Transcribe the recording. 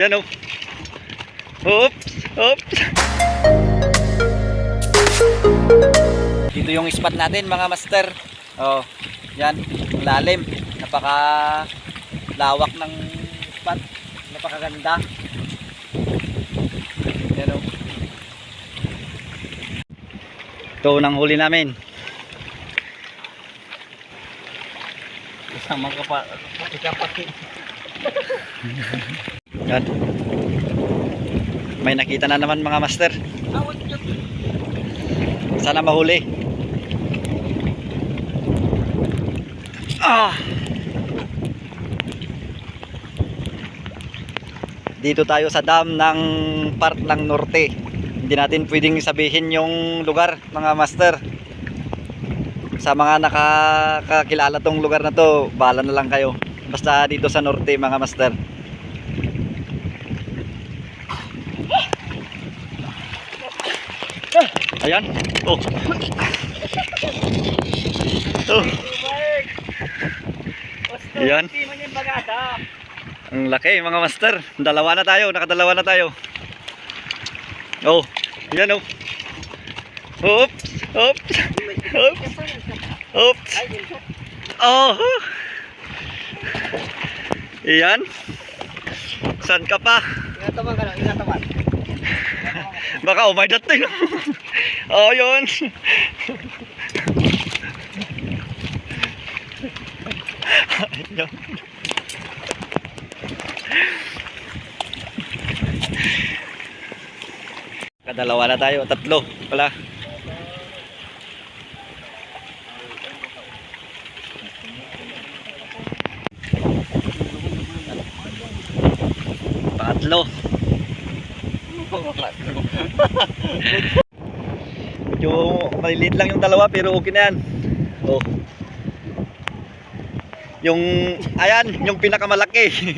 Yan o. Oops, oops. Dito yung spot natin mga master. Oh, yan, lalim. Napaka lawak ng spot. Napakaganda. Yan o. Ito nang huli namin. Kasama ka pa, ikapatid. Yan. May nakita na naman mga master. Sana mahuli. Dito tayo sa dam ng Park ng Norte. Hindi natin pwedeng sabihin yung lugar mga master. Sa mga nakakakilala tong lugar na to, bahala na lang kayo. Basta dito sa Norte mga master. Ayan. Oh. Oh. Ayan. Ang laki mga master. Dalawa na tayo. Nakadalawa na tayo. Oh. Ayan oh. Oops. Oops. Oops. Oops. Oh. Ayan. Saan ka pa? Ingataman ka lang, ingataman. Baka oh my god tayo. Oh yun. Ayun. Kadalawa na tayo, tatlo pala. Pangatlo. Medyo maliliit lang yung dalawa pero okay na yan. Oh. Yung ayan, yung pinakamalaki.